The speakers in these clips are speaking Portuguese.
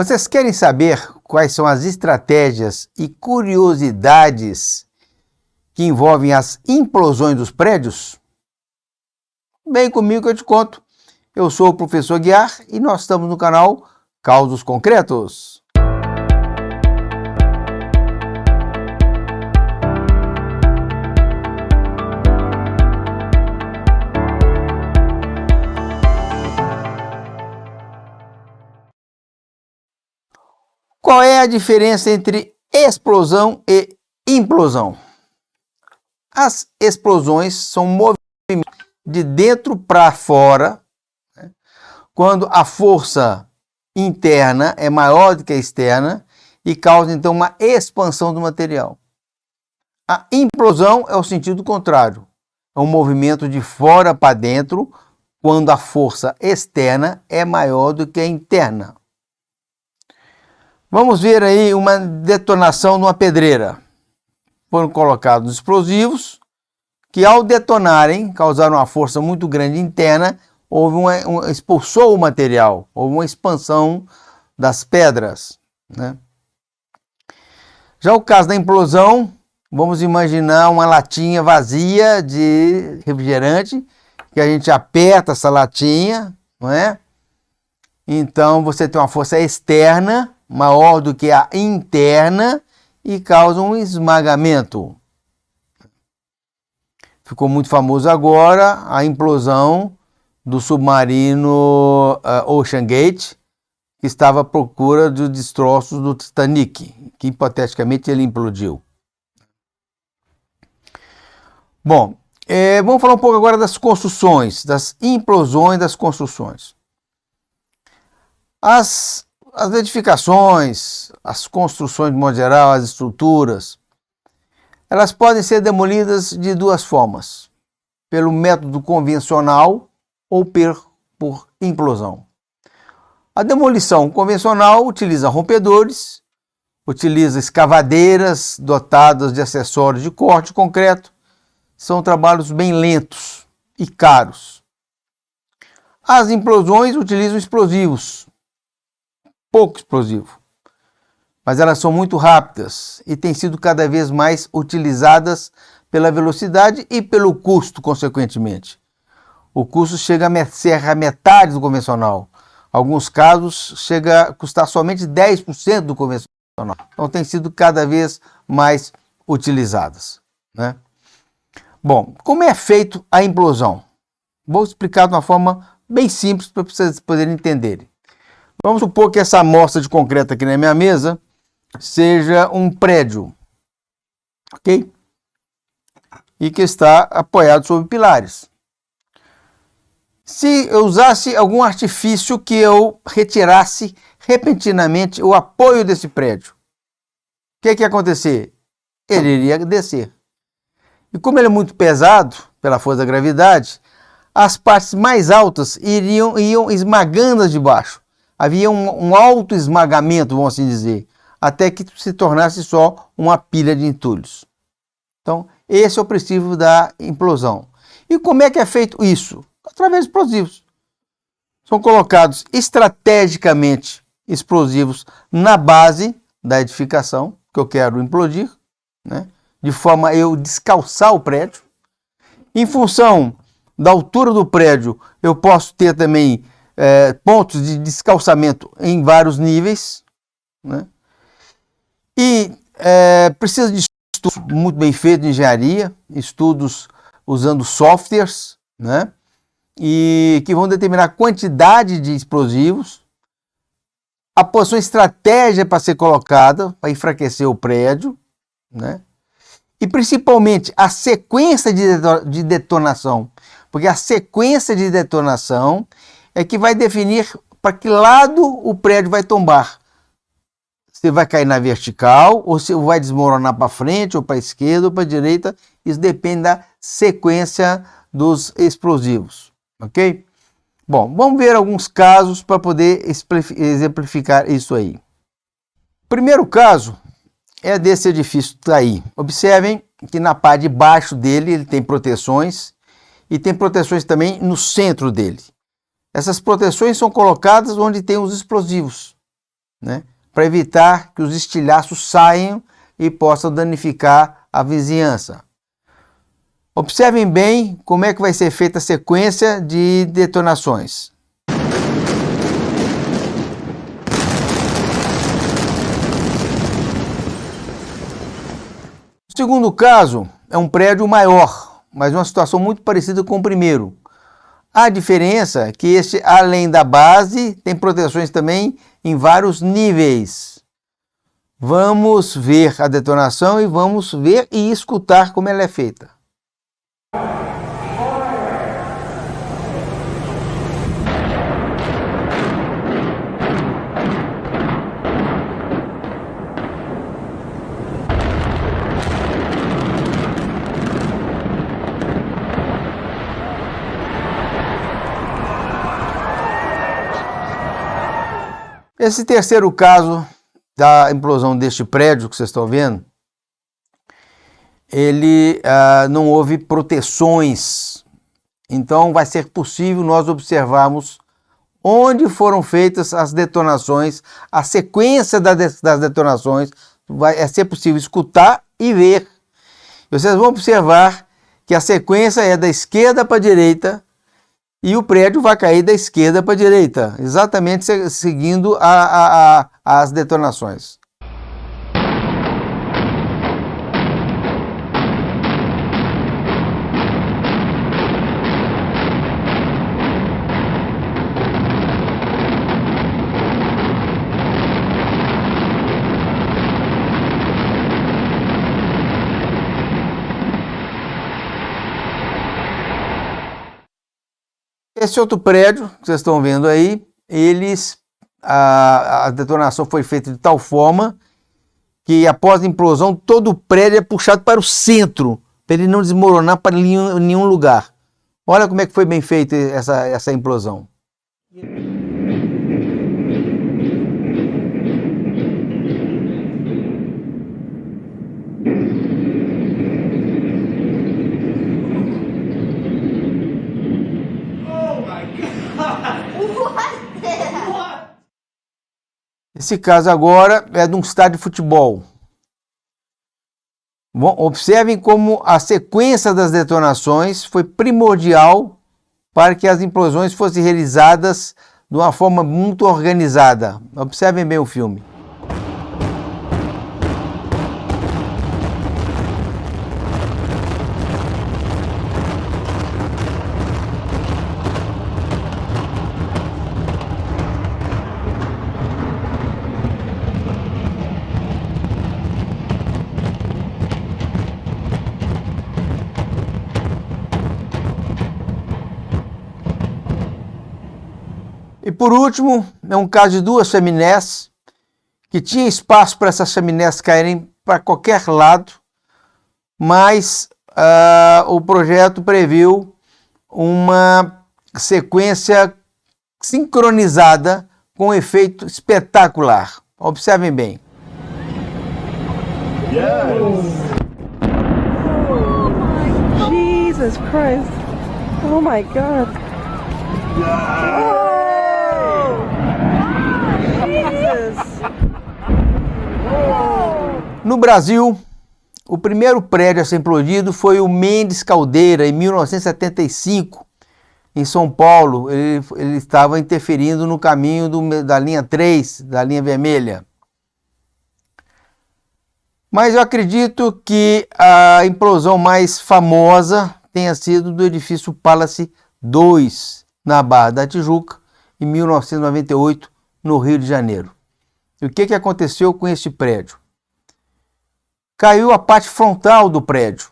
Vocês querem saber quais são as estratégias e curiosidades que envolvem as implosões dos prédios? Vem comigo que eu te conto. Eu sou o professor Guiar e nós estamos no canal Causos Concretos. Qual é a diferença entre explosão e implosão? As explosões são movimentos de dentro para fora, né, quando a força interna é maior do que a externa e causa então uma expansão do material. A implosão é o sentido contrário, é um movimento de fora para dentro quando a força externa é maior do que a interna. Vamos ver aí uma detonação numa pedreira. Foram colocados explosivos que, ao detonarem, causaram uma força muito grande interna, expulsou o material, houve uma expansão das pedras, né? Já o caso da implosão, vamos imaginar uma latinha vazia de refrigerante, que a gente aperta essa latinha, não é? Então você tem uma força externa maior do que a interna e causa um esmagamento. Ficou muito famoso agora a implosão do submarino Ocean Gate, que estava à procura dos destroços do Titanic, que hipoteticamente ele implodiu. Bom, vamos falar um pouco agora das construções, das implosões das construções. As edificações, as construções de modo geral, as estruturas, elas podem ser demolidas de duas formas: pelo método convencional ou por implosão. A demolição convencional utiliza rompedores, utiliza escavadeiras dotadas de acessórios de corte concreto. São trabalhos bem lentos e caros. As implosões utilizam explosivos, pouco explosivo, mas elas são muito rápidas e têm sido cada vez mais utilizadas pela velocidade e pelo custo, consequentemente. O custo chega a ser a metade do convencional. Em alguns casos, chega a custar somente 10% do convencional. Então, tem sido cada vez mais utilizadas, né? Bom, como é feito a implosão? Vou explicar de uma forma bem simples para vocês poderem entenderem. Vamos supor que essa amostra de concreto aqui na minha mesa seja um prédio, ok? E que está apoiado sobre pilares. Se eu usasse algum artifício que eu retirasse repentinamente o apoio desse prédio, o que ia acontecer? Ele iria descer. E como ele é muito pesado, pela força da gravidade, as partes mais altas iam esmagando as de baixo. Havia um alto esmagamento, vamos assim dizer, até que se tornasse só uma pilha de entulhos. Então, esse é o princípio da implosão. E como é que é feito isso? Através de explosivos. São colocados estrategicamente explosivos na base da edificação, que eu quero implodir, né? De forma a eu descalçar o prédio. Em função da altura do prédio, eu posso ter também pontos de descalçamento em vários níveis, né? E precisa de estudos muito bem feitos de engenharia, estudos usando softwares, né? E que vão determinar a quantidade de explosivos, a posição estratégia para ser colocada, para enfraquecer o prédio, né? E principalmente a sequência de detonação, porque a sequência de detonação é que vai definir para que lado o prédio vai tombar. Se vai cair na vertical, ou se vai desmoronar para frente, ou para a esquerda, ou para a direita. Isso depende da sequência dos explosivos, ok? Bom, vamos ver alguns casos para poder exemplificar isso aí. O primeiro caso é desse edifício que está aí. Observem que na parte de baixo dele ele tem proteções e tem proteções também no centro dele. Essas proteções são colocadas onde tem os explosivos. né, para evitar que os estilhaços saiam e possam danificar a vizinhança. Observem bem como é que vai ser feita a sequência de detonações. O segundo caso é um prédio maior, mas uma situação muito parecida com o primeiro. A diferença é que este, além da base, tem proteções também em vários níveis. Vamos ver a detonação e vamos ver e escutar como ela é feita. Esse terceiro caso da implosão deste prédio que vocês estão vendo, ele não houve proteções, então vai ser possível nós observarmos onde foram feitas as detonações, a sequência das detonações, vai ser possível escutar e ver. Vocês vão observar que a sequência é da esquerda para a direita, e o prédio vai cair da esquerda para a direita, exatamente seguindo as detonações. Esse outro prédio que vocês estão vendo aí, a detonação foi feita de tal forma que após a implosão todo o prédio é puxado para o centro, para ele não desmoronar para nenhum lugar. Olha como é que foi bem feita essa implosão. Esse caso agora é de um estádio de futebol. Bom, observem como a sequência das detonações foi primordial para que as implosões fossem realizadas de uma forma muito organizada. Observem bem o filme. E por último, é um caso de duas chaminés, que tinha espaço para essas chaminés caírem para qualquer lado, mas o projeto previu uma sequência sincronizada com um efeito espetacular. Observem bem. Yes. Oh, Jesus Christ. Oh my God. Oh, Jesus. No Brasil, o primeiro prédio a ser implodido foi o Mendes Caldeira, em 1975, em São Paulo. Ele estava interferindo no caminho da linha 3, da linha vermelha. Mas eu acredito que a implosão mais famosa tenha sido do edifício Palace 2, na Barra da Tijuca, em 1998, no Rio de Janeiro. E o que aconteceu com este prédio? Caiu a parte frontal do prédio,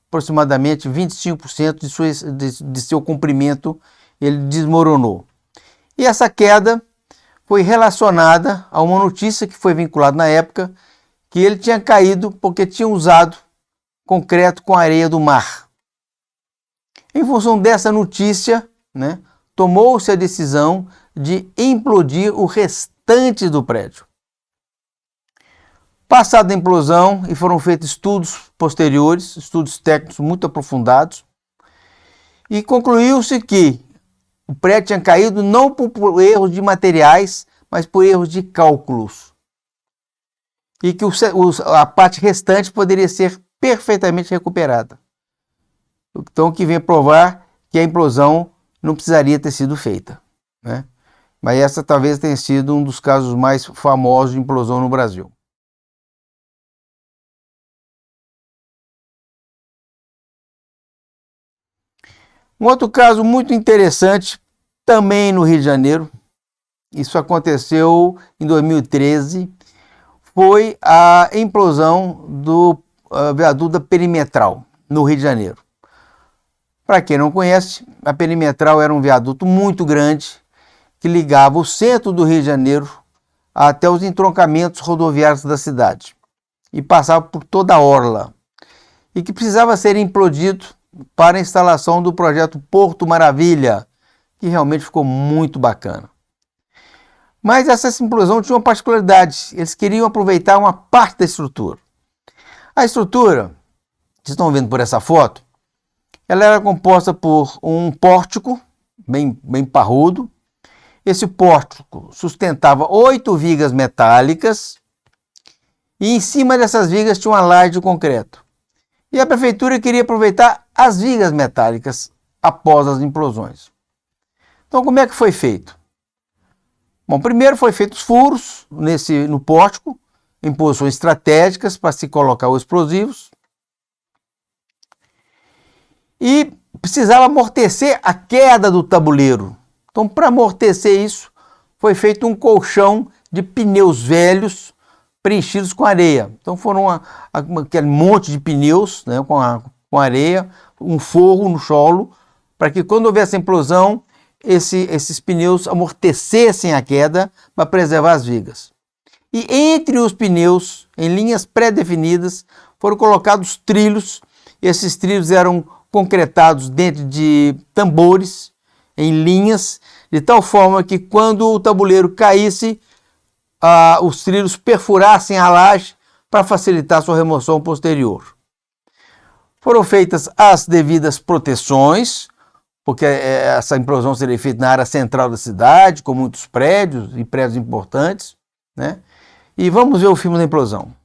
aproximadamente 25% de seu comprimento, ele desmoronou. E essa queda foi relacionada a uma notícia que foi vinculada na época, que ele tinha caído porque tinha usado concreto com areia do mar. Em função dessa notícia, tomou-se a decisão de implodir o restante do prédio. Passada a implosão, e foram feitos estudos posteriores, estudos técnicos muito aprofundados, e concluiu-se que o prédio tinha caído não por erros de materiais, mas por erros de cálculos. E que a parte restante poderia ser perfeitamente recuperada. Então, que vem provar que a implosão não precisaria ter sido feita, né? Mas essa talvez tenha sido um dos casos mais famosos de implosão no Brasil. Um outro caso muito interessante, também no Rio de Janeiro, isso aconteceu em 2013, foi a implosão do viaduto da Perimetral, no Rio de Janeiro. Para quem não conhece, a Perimetral era um viaduto muito grande que ligava o centro do Rio de Janeiro até os entroncamentos rodoviários da cidade e passava por toda a orla e que precisava ser implodido para a instalação do projeto Porto Maravilha, que realmente ficou muito bacana. Mas essa implosão tinha uma particularidade, eles queriam aproveitar uma parte da estrutura. A estrutura, vocês estão vendo por essa foto, ela era composta por um pórtico bem parrudo. Esse pórtico sustentava 8 vigas metálicas e em cima dessas vigas tinha uma laje de concreto. E a prefeitura queria aproveitar as vigas metálicas após as implosões. Então, como é que foi feito? Bom, primeiro foi feitos furos no pórtico, em posições estratégicas para se colocar os explosivos. E precisava amortecer a queda do tabuleiro. Então, para amortecer isso, foi feito um colchão de pneus velhos preenchidos com areia. Então foram aquele monte de pneus, né, com areia, um forro no solo, para que quando houvesse implosão, esses pneus amortecessem a queda para preservar as vigas. E entre os pneus, em linhas pré-definidas, foram colocados trilhos. Esses trilhos eram concretados dentro de tambores, em linhas, de tal forma que quando o tabuleiro caísse, os trilhos perfurassem a laje para facilitar sua remoção posterior. Foram feitas as devidas proteções, porque essa implosão seria feita na área central da cidade, com muitos prédios e prédios importantes, né? E vamos ver o filme da implosão.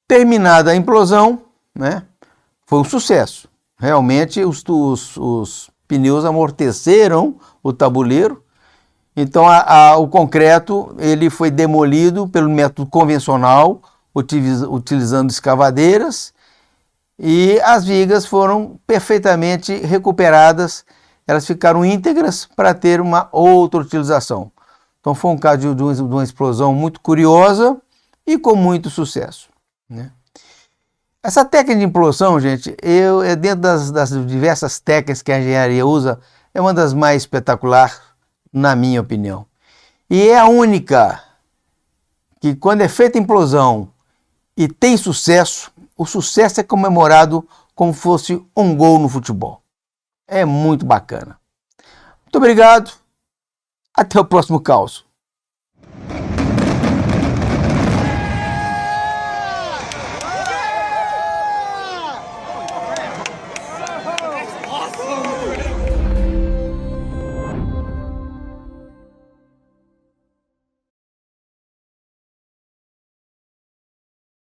Terminada a implosão, né, foi um sucesso. Realmente os pneus amorteceram o tabuleiro. Então o concreto ele foi demolido pelo método convencional, utilizando escavadeiras, e as vigas foram perfeitamente recuperadas. Elas ficaram íntegras para ter uma outra utilização. Então foi um caso de uma explosão muito curiosa e com muito sucesso, né? Essa técnica de implosão, gente, dentro das diversas técnicas que a engenharia usa, é uma das mais espetaculares, na minha opinião. E é a única que, quando é feita implosão e tem sucesso, o sucesso é comemorado como fosse um gol no futebol. É muito bacana. Muito obrigado. Até o próximo caos.